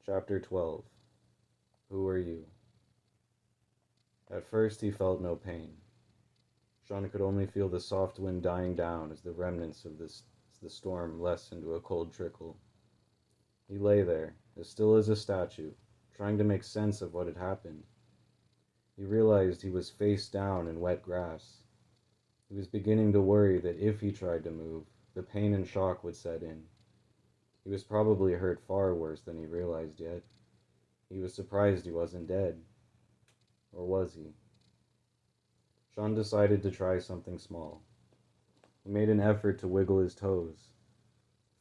Chapter 12. Who are you? At first he felt no pain. Sean could only feel the soft wind dying down as the remnants of the storm lessened to a cold trickle. He lay there, as still as a statue, trying to make sense of what had happened. He realized he was face down in wet grass. He was beginning to worry that if he tried to move, the pain and shock would set in. He was probably hurt far worse than he realized yet. He was surprised he wasn't dead. Or was he? Sean decided to try something small. He made an effort to wiggle his toes.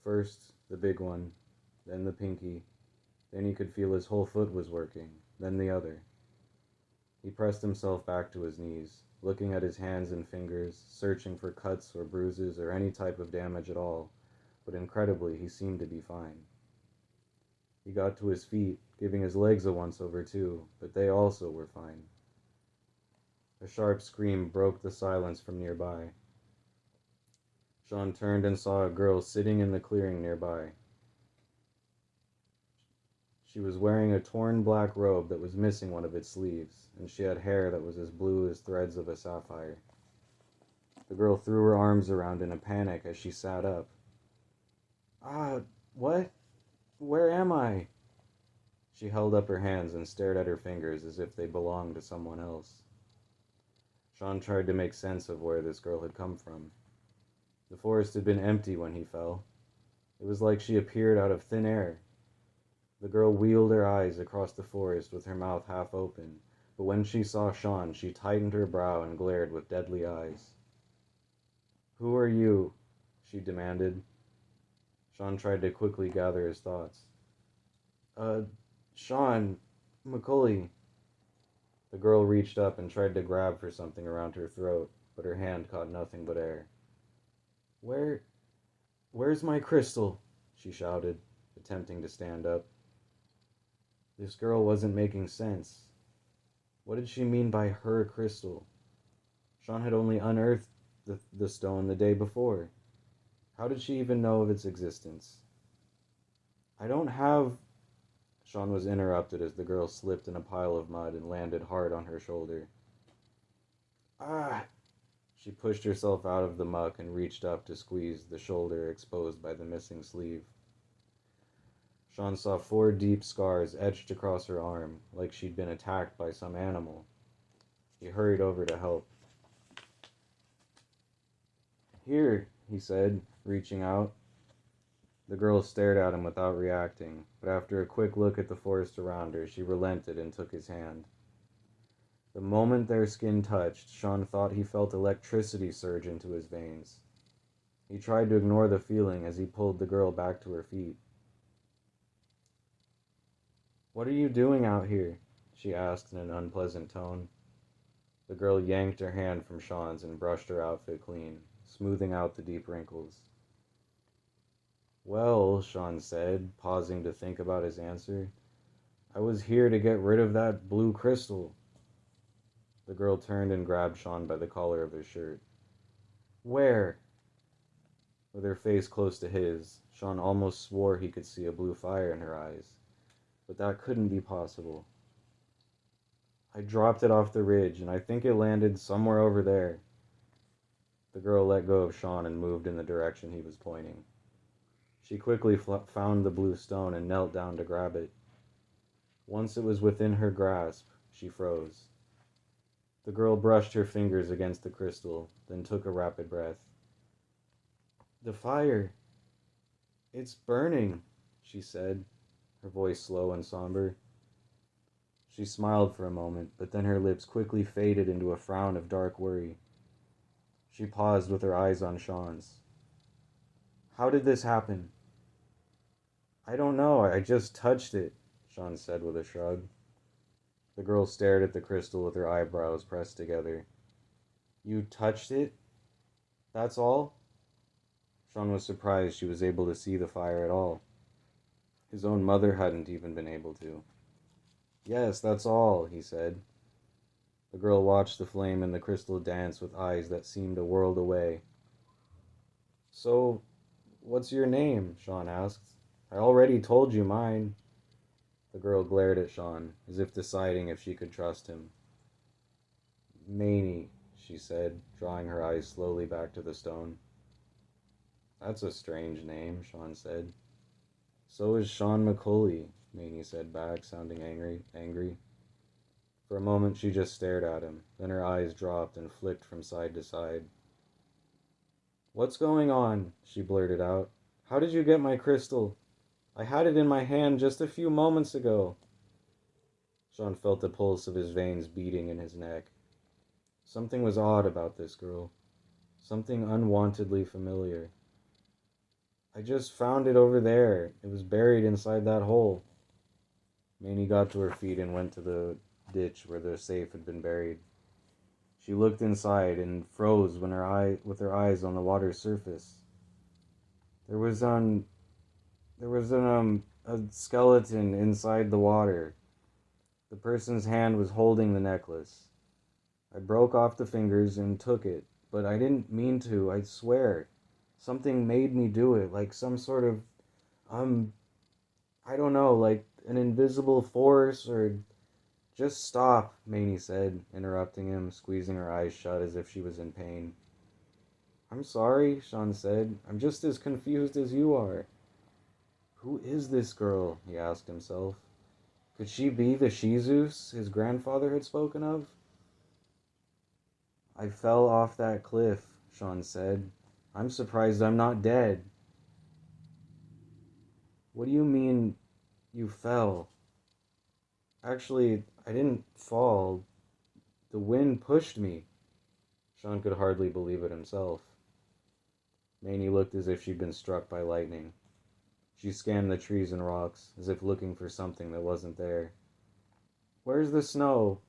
First, the big one, then the pinky, then he could feel his whole foot was working, then the other. He pressed himself back to his knees, looking at his hands and fingers, searching for cuts or bruises or any type of damage at all, but incredibly he seemed to be fine. He got to his feet, giving his legs a once-over too, but they also were fine. A sharp scream broke the silence from nearby. Sean turned and saw a girl sitting in the clearing nearby. She was wearing a torn black robe that was missing one of its sleeves, and she had hair that was as blue as threads of a sapphire. The girl threw her arms around in a panic as she sat up. "Ah, what? Where am I?" She held up her hands and stared at her fingers as if they belonged to someone else. Sean tried to make sense of where this girl had come from. The forest had been empty when he fell. It was like she appeared out of thin air. The girl wheeled her eyes across the forest with her mouth half open, but when she saw Sean, she tightened her brow and glared with deadly eyes. "Who are you?" she demanded. Sean tried to quickly gather his thoughts. Sean, McCully." The girl reached up and tried to grab for something around her throat, but her hand caught nothing but air. Where's my crystal?" she shouted, attempting to stand up. This girl wasn't making sense. What did she mean by her crystal? Sean had only unearthed the stone the day before. How did she even know of its existence? "I don't have..." Sean was interrupted as the girl slipped in a pile of mud and landed hard on her shoulder. "Ah!" She pushed herself out of the muck and reached up to squeeze the shoulder exposed by the missing sleeve. Sean saw 4 deep scars etched across her arm, like she'd been attacked by some animal. He hurried over to help. "Here," he said, reaching out. The girl stared at him without reacting, but after a quick look at the forest around her, she relented and took his hand. The moment their skin touched, Sean thought he felt electricity surge into his veins. He tried to ignore the feeling as he pulled the girl back to her feet. "What are you doing out here?" she asked in an unpleasant tone. The girl yanked her hand from Sean's and brushed her outfit clean, smoothing out the deep wrinkles. "Well," Sean said, pausing to think about his answer, "I was here to get rid of that blue crystal." The girl turned and grabbed Sean by the collar of his shirt. "Where?" With her face close to his, Sean almost swore he could see a blue fire in her eyes, but that couldn't be possible. "I dropped it off the ridge, and I think it landed somewhere over there." The girl let go of Sean and moved in the direction he was pointing. She quickly found the blue stone and knelt down to grab it. Once it was within her grasp, she froze. The girl brushed her fingers against the crystal, then took a rapid breath. "The fire. It's burning," she said, her voice slow and somber. She smiled for a moment, but then her lips quickly faded into a frown of dark worry. She paused with her eyes on Sean's. "How did this happen?" "I don't know, I just touched it," Sean said with a shrug. The girl stared at the crystal with her eyebrows pressed together. "You touched it? That's all?" Sean was surprised she was able to see the fire at all. His own mother hadn't even been able to. "Yes, that's all," he said. The girl watched the flame in the crystal dance with eyes that seemed a world away. "So, what's your name?" Sean asked. "I already told you mine." The girl glared at Sean, as if deciding if she could trust him. Maney, she said, drawing her eyes slowly back to the stone. That's a strange name, Sean said. So is Sean McCulley, Maney said back, sounding angry. For a moment she just stared at him, then her eyes dropped and flicked from side to side. What's going on? She blurted out. How did you get my crystal? I had it in my hand just a few moments ago. Sean felt the pulse of his veins beating in his neck. Something was odd about this girl. Something unwantedly familiar. I just found it over there. It was buried inside that hole. Maney got to her feet and went to the ditch where the safe had been buried. She looked inside and froze with her eyes on the water's surface. There was a skeleton inside the water. The person's hand was holding the necklace. I broke off the fingers and took it, but I didn't mean to, I swear. Something made me do it, like some sort of, I don't know, like an invisible force or... Just stop, Maney said, interrupting him, squeezing her eyes shut as if she was in pain. I'm sorry, Sean said. I'm just as confused as you are. Who is this girl? He asked himself. Could she be the She-Zeus his grandfather had spoken of? I fell off that cliff, Sean said. I'm surprised I'm not dead. What do you mean, you fell? Actually, I didn't fall. The wind pushed me. Sean could hardly believe it himself. Maney looked as if she'd been struck by lightning. She scanned the trees and rocks, as if looking for something that wasn't there. Where's the snow?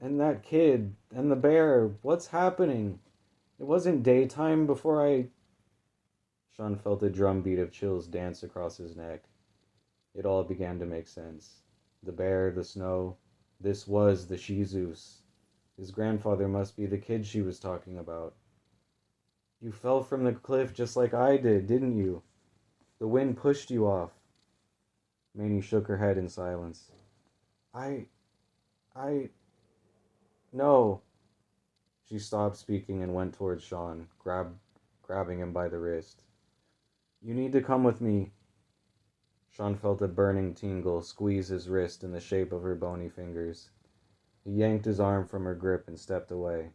And that kid? And the bear? What's happening? It wasn't daytime before I... Sean felt a drumbeat of chills dance across his neck. It all began to make sense. The bear, the snow. This was the She-Zeus. His grandfather must be the kid she was talking about. You fell from the cliff just like I did, didn't you? The wind pushed you off. Maney shook her head in silence. I... No. She stopped speaking and went towards Sean, grabbing him by the wrist. You need to come with me. Sean felt a burning tingle squeeze his wrist in the shape of her bony fingers. He yanked his arm from her grip and stepped away.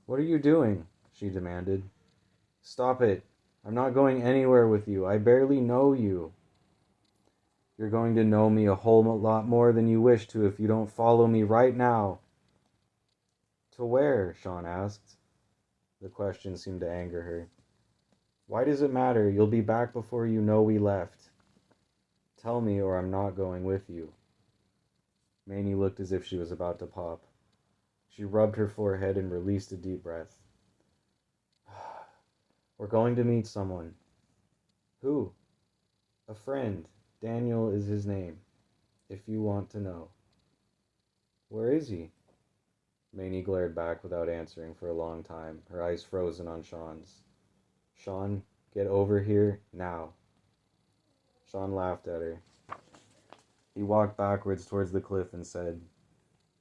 What are you doing? She demanded. Stop it. I'm not going anywhere with you. I barely know you. You're going to know me a whole lot more than you wish to if you don't follow me right now. To where? Sean asked. The question seemed to anger her. Why does it matter? You'll be back before you know we left. Tell me or I'm not going with you. Maney looked as if she was about to pop. She rubbed her forehead and released a deep breath. We're going to meet someone. Who? A friend. Daniel is his name, if you want to know. Where is he? Maney glared back without answering for a long time, her eyes frozen on Sean's. Sean, get over here now. Sean laughed at her. He walked backwards towards the cliff and said,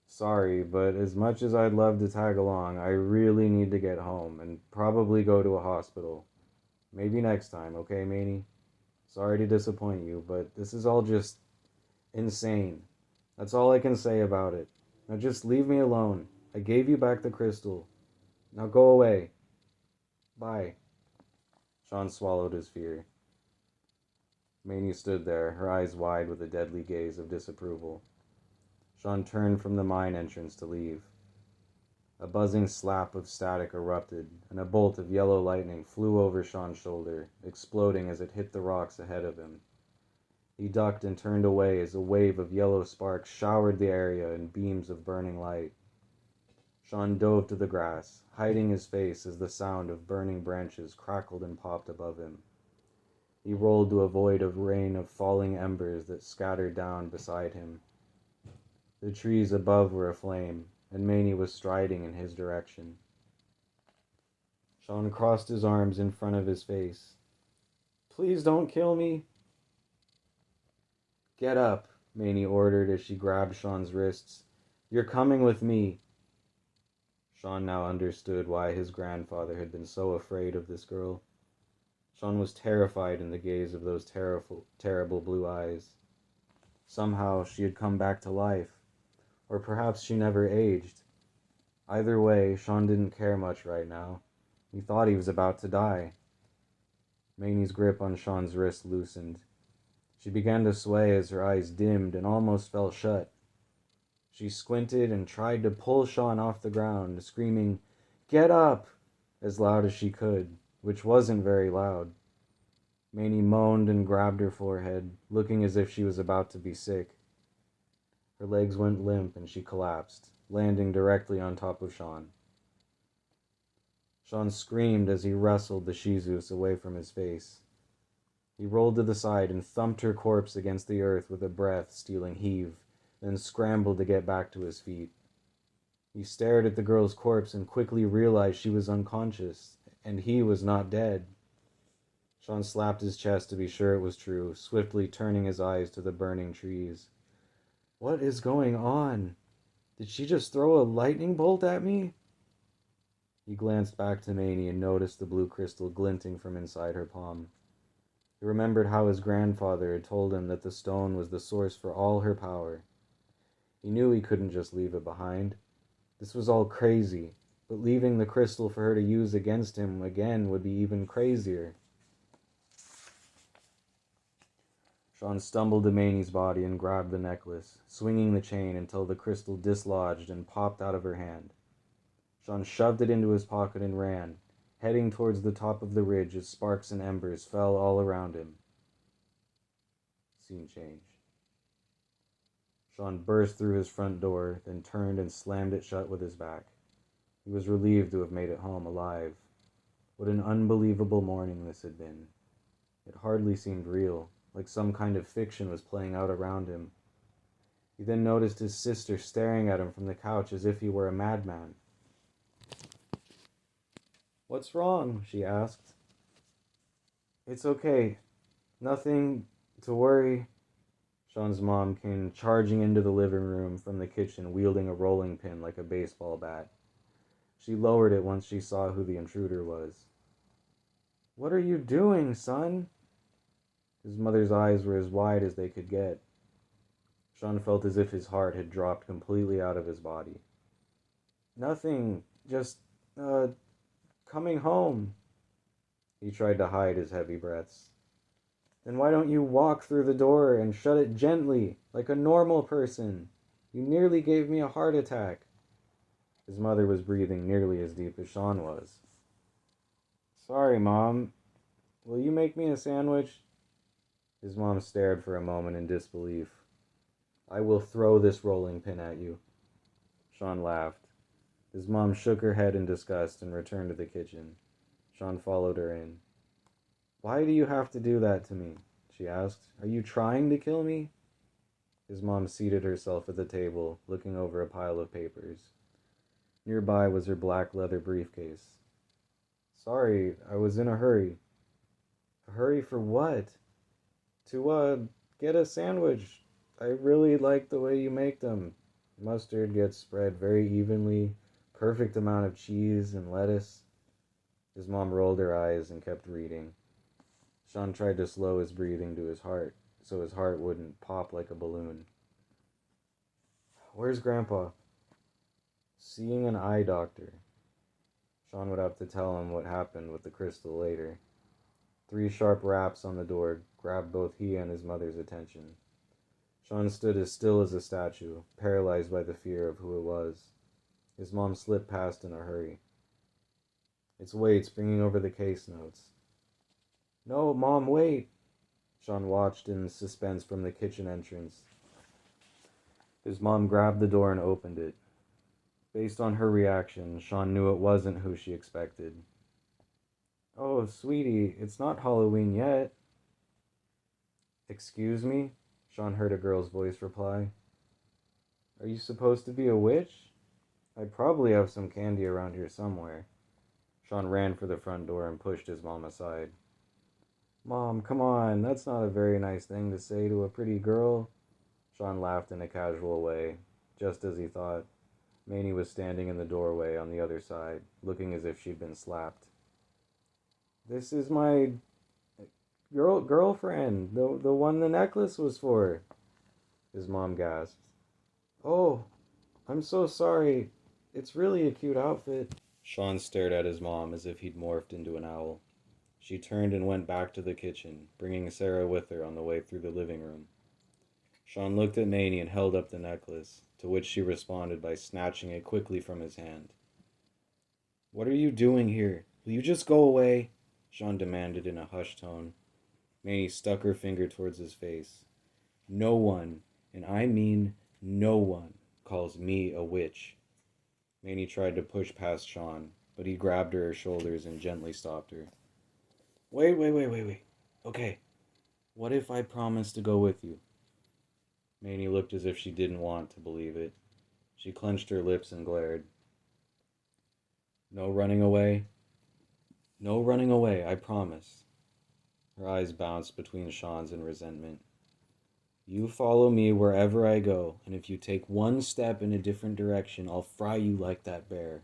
Sorry, but as much as I'd love to tag along, I really need to get home and probably go to a hospital. Maybe next time, okay, Maney? Sorry to disappoint you, but this is all just insane. That's all I can say about it. Now just leave me alone. I gave you back the crystal. Now go away. Bye. Sean swallowed his fear. Maney stood there, her eyes wide with a deadly gaze of disapproval. Sean turned from the mine entrance to leave. A buzzing slap of static erupted, and a bolt of yellow lightning flew over Sean's shoulder, exploding as it hit the rocks ahead of him. He ducked and turned away as a wave of yellow sparks showered the area in beams of burning light. Sean dove to the grass, hiding his face as the sound of burning branches crackled and popped above him. He rolled to avoid a rain of falling embers that scattered down beside him. The trees above were aflame, and Maney was striding in his direction. Sean crossed his arms in front of his face. Please don't kill me. Get up, Mamie ordered as she grabbed Sean's wrists. "You're coming with me." Sean now understood why his grandfather had been so afraid of this girl. Sean was terrified in the gaze of those terrible blue eyes. Somehow she had come back to life, or perhaps she never aged. Either way, Sean didn't care much right now. He thought he was about to die. Mamie's grip on Sean's wrist loosened. She began to sway as her eyes dimmed and almost fell shut. She squinted and tried to pull Sean off the ground, screaming, "Get up!" as loud as she could, which wasn't very loud. Mamie moaned and grabbed her forehead, looking as if she was about to be sick. Her legs went limp and she collapsed, landing directly on top of Sean. Sean screamed as he wrestled the Shih Tzus away from his face. He rolled to the side and thumped her corpse against the earth with a breath-stealing heave, then scrambled to get back to his feet. He stared at the girl's corpse and quickly realized she was unconscious, and he was not dead. Sean slapped his chest to be sure it was true, swiftly turning his eyes to the burning trees. "What is going on? Did she just throw a lightning bolt at me?" He glanced back to Mamie and noticed the blue crystal glinting from inside her palm. He remembered how his grandfather had told him that the stone was the source for all her power. He knew he couldn't just leave it behind. This was all crazy, but leaving the crystal for her to use against him again would be even crazier. Sean stumbled to Mamie's body and grabbed the necklace, swinging the chain until the crystal dislodged and popped out of her hand. Sean shoved it into his pocket and ran, heading towards the top of the ridge as sparks and embers fell all around him. Scene change. Sean burst through his front door, then turned and slammed it shut with his back. He was relieved to have made it home alive. What an unbelievable morning this had been. It hardly seemed real, like some kind of fiction was playing out around him. He then noticed his sister staring at him from the couch as if he were a madman. "What's wrong?" she asked. "It's okay. Nothing to worry." Sean's mom came charging into the living room from the kitchen, wielding a rolling pin like a baseball bat. She lowered it once she saw who the intruder was. "What are you doing, son?" His mother's eyes were as wide as they could get. Sean felt as if his heart had dropped completely out of his body. "Nothing, just, coming home." He tried to hide his heavy breaths. "Then why don't you walk through the door and shut it gently, like a normal person? You nearly gave me a heart attack." His mother was breathing nearly as deep as Sean was. "Sorry, Mom. Will you make me a sandwich?" His mom stared for a moment in disbelief. "I will throw this rolling pin at you." Sean laughed. His mom shook her head in disgust and returned to the kitchen. Sean followed her in. "Why do you have to do that to me?" she asked. "Are you trying to kill me?" His mom seated herself at the table, looking over a pile of papers. Nearby was her black leather briefcase. "Sorry, I was in a hurry." "A hurry for what?" "To, get a sandwich. I really like the way you make them. Mustard gets spread very evenly, perfect amount of cheese and lettuce." His mom rolled her eyes and kept reading. Sean tried to slow his breathing to his heart, so his heart wouldn't pop like a balloon. "Where's Grandpa?" "Seeing an eye doctor." Sean would have to tell him what happened with the crystal later. 3 sharp raps on the door grabbed both he and his mother's attention. Sean stood as still as a statue, paralyzed by the fear of who it was. His mom slipped past in a hurry. "It's Waits bringing over the case notes." "No, Mom, wait." Sean watched in suspense from the kitchen entrance. His mom grabbed the door and opened it. Based on her reaction, Sean knew it wasn't who she expected. "Oh, sweetie, it's not Halloween yet." "Excuse me?" Sean heard a girl's voice reply. "Are you supposed to be a witch? I probably have some candy around here somewhere." Sean ran for the front door and pushed his mom aside. "Mom, come on, that's not a very nice thing to say to a pretty girl." Sean laughed in a casual way, just as he thought. Mamie was standing in the doorway on the other side, looking as if she'd been slapped. This is my girlfriend, the one the necklace was for, his mom gasped. Oh, I'm so sorry. It's really a cute outfit. Sean stared at his mom as if he'd morphed into an owl. She turned and went back to the kitchen, bringing Sarah with her on the way through the living room. Sean looked at Mamie and held up the necklace, to which she responded by snatching it quickly from his hand. What are you doing here? Will you just go away? Sean demanded in a hushed tone. Mamie stuck her finger towards his face. No one, and I mean no one, calls me a witch. Mamie tried to push past Sean, but he grabbed her shoulders and gently stopped her. Wait. Okay, what if I promise to go with you? Mamie looked as if she didn't want to believe it. She clenched her lips and glared. No running away. No running away, I promise. Her eyes bounced between Sean's in resentment. You follow me wherever I go, and if you take one step in a different direction, I'll fry you like that bear.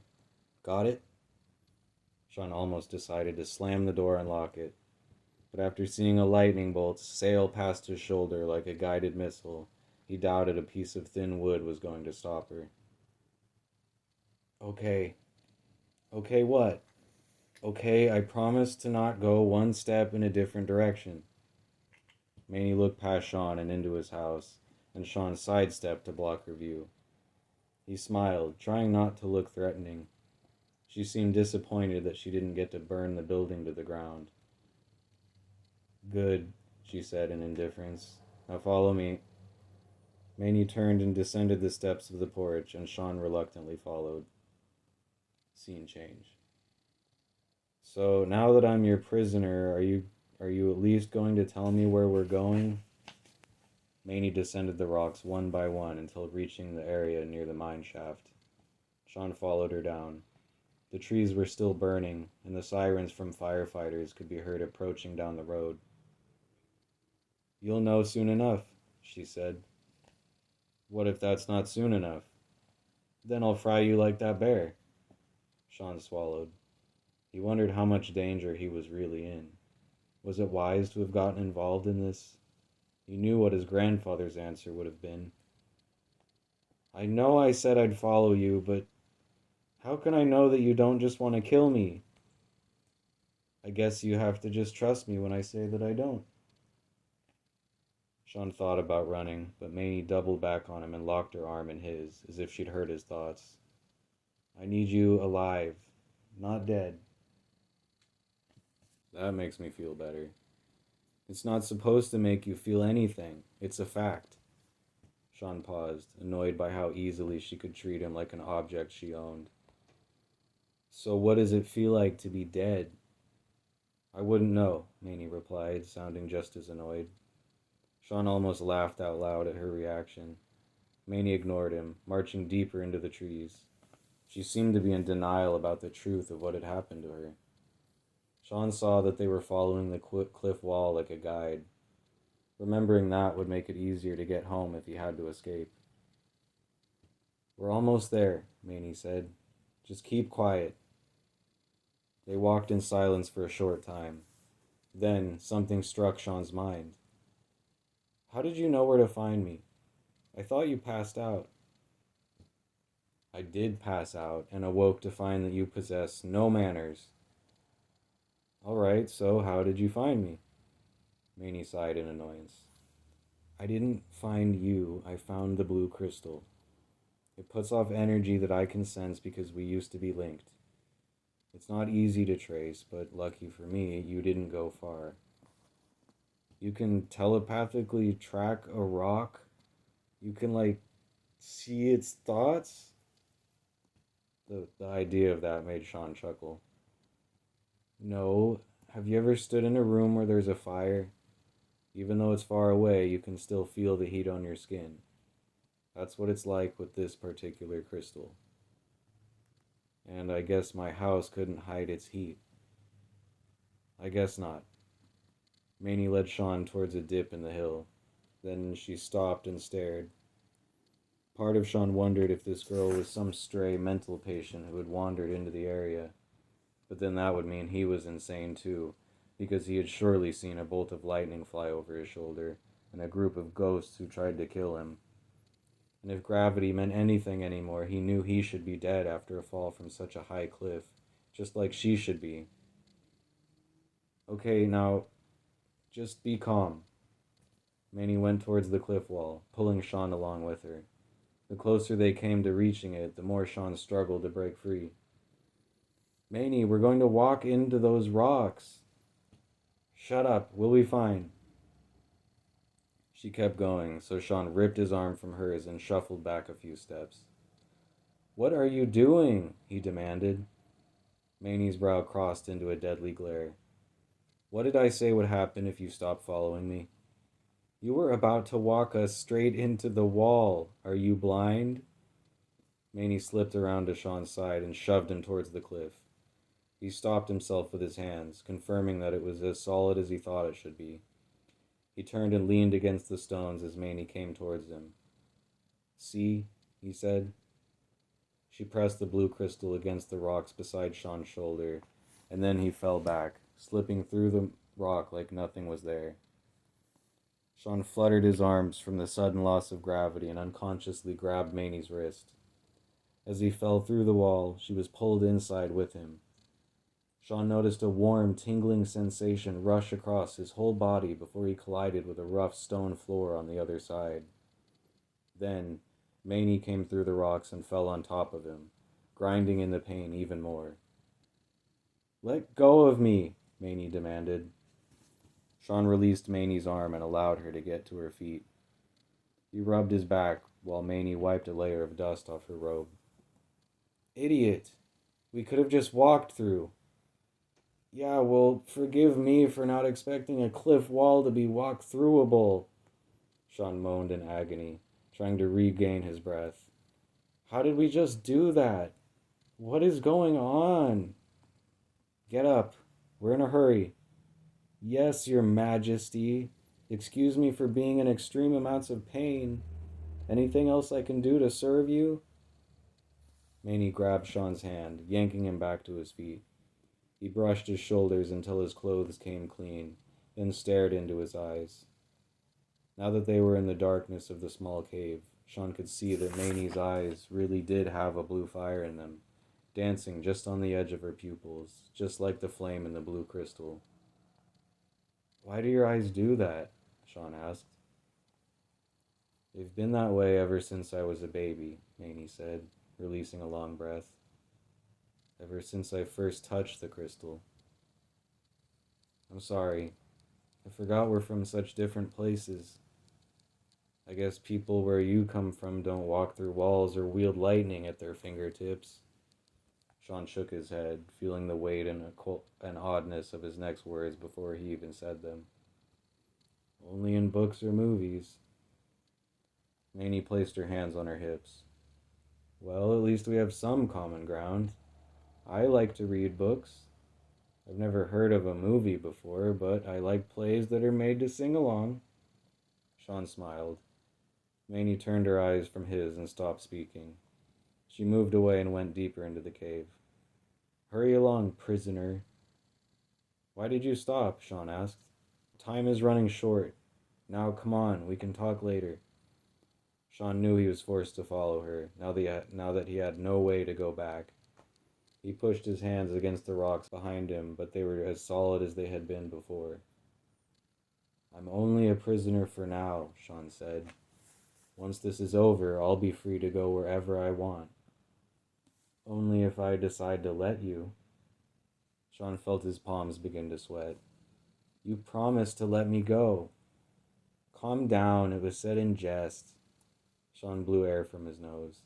Got it? Sean almost decided to slam the door and lock it, but after seeing a lightning bolt sail past his shoulder like a guided missile, he doubted a piece of thin wood was going to stop her. Okay. Okay, what? Okay, I promise to not go one step in a different direction. Mamie looked past Sean and into his house, and Sean sidestepped to block her view. He smiled, trying not to look threatening. She seemed disappointed that she didn't get to burn the building to the ground. Good, she said in indifference. Now follow me. Mamie turned and descended the steps of the porch, and Sean reluctantly followed. Scene change. So now that I'm your prisoner, are you at least going to tell me where we're going? Mamie descended the rocks one by one until reaching the area near the mine shaft. Sean followed her down. The trees were still burning, and the sirens from firefighters could be heard approaching down the road. You'll know soon enough, she said. What if that's not soon enough? Then I'll fry you like that bear. Sean swallowed. He wondered how much danger he was really in. Was it wise to have gotten involved in this? He knew what his grandfather's answer would have been. I know I said I'd follow you, but how can I know that you don't just want to kill me? I guess you have to just trust me when I say that I don't. Sean thought about running, but Mamie doubled back on him and locked her arm in his, as if she'd heard his thoughts. I need you alive, not dead. That makes me feel better. It's not supposed to make you feel anything. It's a fact. Sean paused, annoyed by how easily she could treat him like an object she owned. So what does it feel like to be dead? I wouldn't know, Mamie replied, sounding just as annoyed. Sean almost laughed out loud at her reaction. Mamie ignored him, marching deeper into the trees. She seemed to be in denial about the truth of what had happened to her. Sean saw that they were following the cliff wall like a guide. Remembering that would make it easier to get home if he had to escape. We're almost there, Mamie said. Just keep quiet. They walked in silence for a short time. Then something struck Sean's mind. How did you know where to find me? I thought you passed out. I did pass out and awoke to find that you possess no manners. All right, so how did you find me? Mamie sighed in annoyance. I didn't find you, I found the blue crystal. It puts off energy that I can sense because we used to be linked. It's not easy to trace, but lucky for me, you didn't go far. You can telepathically track a rock? You can, see its thoughts? The idea of that made Sean chuckle. No. Have you ever stood in a room where there's a fire? Even though it's far away, you can still feel the heat on your skin. That's what it's like with this particular crystal. And I guess my house couldn't hide its heat. I guess not. Mamie led Sean towards a dip in the hill. Then she stopped and stared. Part of Sean wondered if this girl was some stray mental patient who had wandered into the area. But then that would mean he was insane too, because he had surely seen a bolt of lightning fly over his shoulder, and a group of ghosts who tried to kill him. And if gravity meant anything anymore, he knew he should be dead after a fall from such a high cliff, just like she should be. Okay, now, just be calm. Manny went towards the cliff wall, pulling Sean along with her. The closer they came to reaching it, the more Sean struggled to break free. Manny, we're going to walk into those rocks. Shut up, we'll be fine. She kept going, so Sean ripped his arm from hers and shuffled back a few steps. What are you doing? He demanded. Manny's brow crossed into a deadly glare. What did I say would happen if you stopped following me? You were about to walk us straight into the wall. Are you blind? Manny slipped around to Sean's side and shoved him towards the cliff. He stopped himself with his hands, confirming that it was as solid as he thought it should be. He turned and leaned against the stones as Manny came towards him. See, he said. She pressed the blue crystal against the rocks beside Sean's shoulder, and then he fell back, slipping through the rock like nothing was there. Sean fluttered his arms from the sudden loss of gravity and unconsciously grabbed Manny's wrist. As he fell through the wall, she was pulled inside with him. Sean noticed a warm, tingling sensation rush across his whole body before he collided with a rough stone floor on the other side. Then, Manny came through the rocks and fell on top of him, grinding in the pain even more. Let go of me, Manny demanded. Sean released Manny's arm and allowed her to get to her feet. He rubbed his back while Manny wiped a layer of dust off her robe. Idiot! We could have just walked through. Yeah, well, forgive me for not expecting a cliff wall to be walk-throughable, Sean moaned in agony, trying to regain his breath. How did we just do that? What is going on? Get up. We're in a hurry. Yes, Your Majesty. Excuse me for being in extreme amounts of pain. Anything else I can do to serve you? Manny grabbed Sean's hand, yanking him back to his feet. He brushed his shoulders until his clothes came clean, then stared into his eyes. Now that they were in the darkness of the small cave, Sean could see that Manny's eyes really did have a blue fire in them, dancing just on the edge of her pupils, just like the flame in the blue crystal. Why do your eyes do that? Sean asked. They've been that way ever since I was a baby, Manny said, releasing a long breath. Ever since I first touched the crystal. I'm sorry. I forgot we're from such different places. I guess people where you come from don't walk through walls or wield lightning at their fingertips. Sean shook his head, feeling the weight and oddness of his next words before he even said them. Only in books or movies. Manny placed her hands on her hips. Well, at least we have some common ground. I like to read books. I've never heard of a movie before, but I like plays that are made to sing along. Sean smiled. Manny turned her eyes from his and stopped speaking. She moved away and went deeper into the cave. Hurry along, prisoner. Why did you stop? Sean asked. Time is running short. Now come on, we can talk later. Sean knew he was forced to follow her, now that he had no way to go back. He pushed his hands against the rocks behind him, but they were as solid as they had been before. I'm only a prisoner for now, Sean said. Once this is over, I'll be free to go wherever I want. Only if I decide to let you. Sean felt his palms begin to sweat. You promised to let me go. Calm down, it was said in jest. Sean blew air from his nose.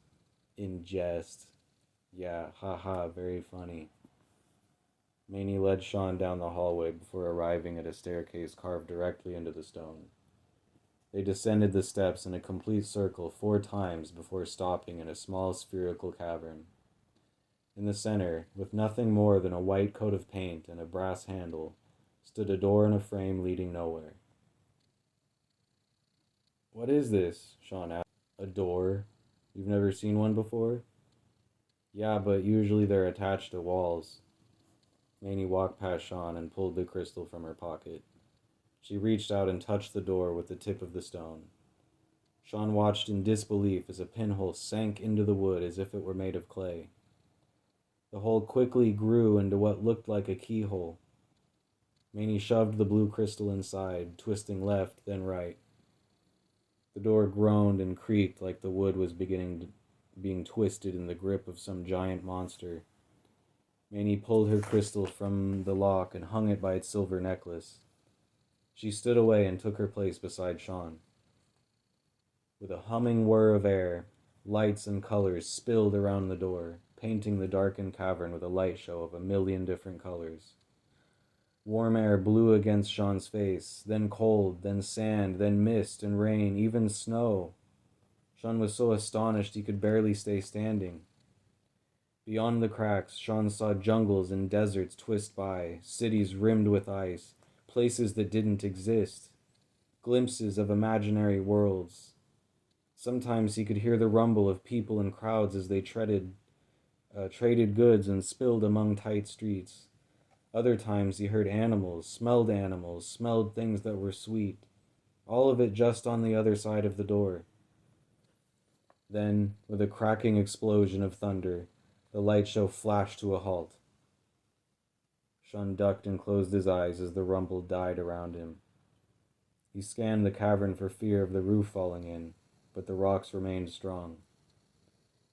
In jest. Yeah, haha, very funny. Manny led Sean down the hallway before arriving at a staircase carved directly into the stone. They descended the steps in a complete circle 4 times before stopping in a small spherical cavern. In the center, with nothing more than a white coat of paint and a brass handle, stood a door in a frame leading nowhere. What is this? Sean asked. A door? You've never seen one before? Yeah, but usually they're attached to walls. Manny walked past Sean and pulled the crystal from her pocket. She reached out and touched the door with the tip of the stone. Sean watched in disbelief as a pinhole sank into the wood as if it were made of clay. The hole quickly grew into what looked like a keyhole. Manny shoved the blue crystal inside, twisting left, then right. The door groaned and creaked like the wood was being twisted in the grip of some giant monster. Manny pulled her crystal from the lock and hung it by its silver necklace. She stood away and took her place beside Sean. With a humming whir of air, lights and colors spilled around the door, painting the darkened cavern with a light show of a million different colors. Warm air blew against Sean's face, then cold, then sand, then mist and rain, even snow. Sean was so astonished he could barely stay standing. Beyond the cracks, Sean saw jungles and deserts twist by, cities rimmed with ice, places that didn't exist, glimpses of imaginary worlds. Sometimes he could hear the rumble of people and crowds as they traded goods and spilled among tight streets. Other times he heard animals, smelled things that were sweet. All of it just on the other side of the door. Then, with a cracking explosion of thunder, the light show flashed to a halt. Sean ducked and closed his eyes as the rumble died around him. He scanned the cavern for fear of the roof falling in, but the rocks remained strong.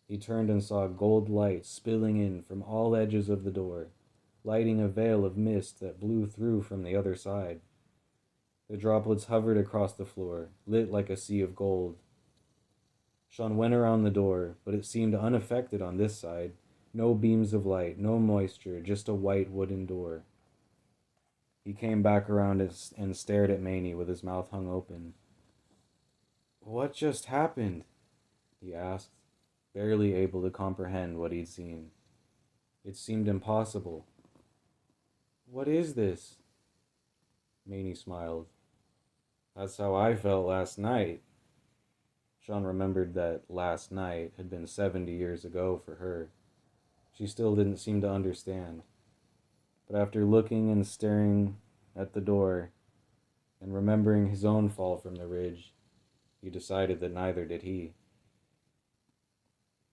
He turned and saw gold light spilling in from all edges of the door, lighting a veil of mist that blew through from the other side. The droplets hovered across the floor, lit like a sea of gold. Sean went around the door, but it seemed unaffected on this side. No beams of light, no moisture, just a white wooden door. He came back around and stared at Maney with his mouth hung open. "What just happened?" he asked, barely able to comprehend what he'd seen. It seemed impossible. "What is this?" Maney smiled. "That's how I felt last night." Sean remembered that last night had been 70 years ago for her. She still didn't seem to understand. But after looking and staring at the door and remembering his own fall from the ridge, he decided that neither did he.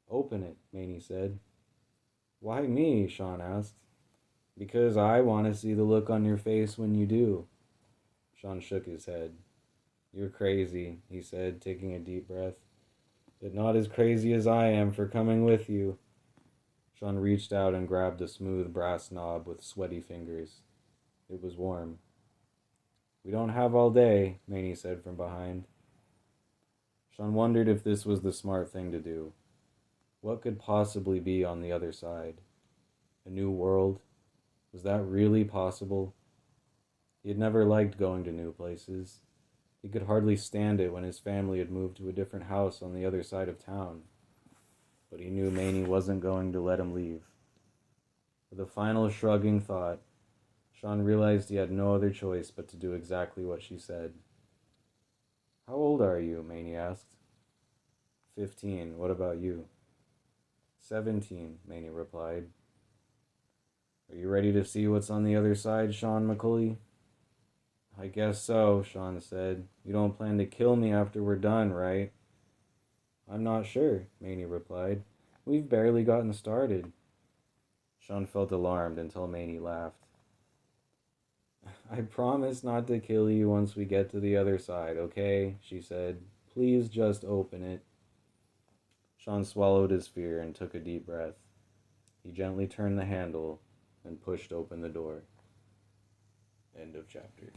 "Open it," Maney said. "Why me?" Sean asked. "Because I want to see the look on your face when you do." Sean shook his head. "You're crazy," he said, taking a deep breath. "But not as crazy as I am for coming with you." Sean reached out and grabbed a smooth brass knob with sweaty fingers. It was warm. "We don't have all day," Maney said from behind. Sean wondered if this was the smart thing to do. What could possibly be on the other side? A new world? Was that really possible? He had never liked going to new places. He could hardly stand it when his family had moved to a different house on the other side of town. But he knew Maney wasn't going to let him leave. With a final shrugging thought, Sean realized he had no other choice but to do exactly what she said. "How old are you?" Maney asked. 15. What about you?" 17, Maney replied. "Are you ready to see what's on the other side, Sean McCulley?" "I guess so," Sean said. "You don't plan to kill me after we're done, right?" "I'm not sure," Maney replied. "We've barely gotten started." Sean felt alarmed until Maney laughed. "I promise not to kill you once we get to the other side, okay?" she said. "Please just open it." Sean swallowed his fear and took a deep breath. He gently turned the handle and pushed open the door. End of chapter.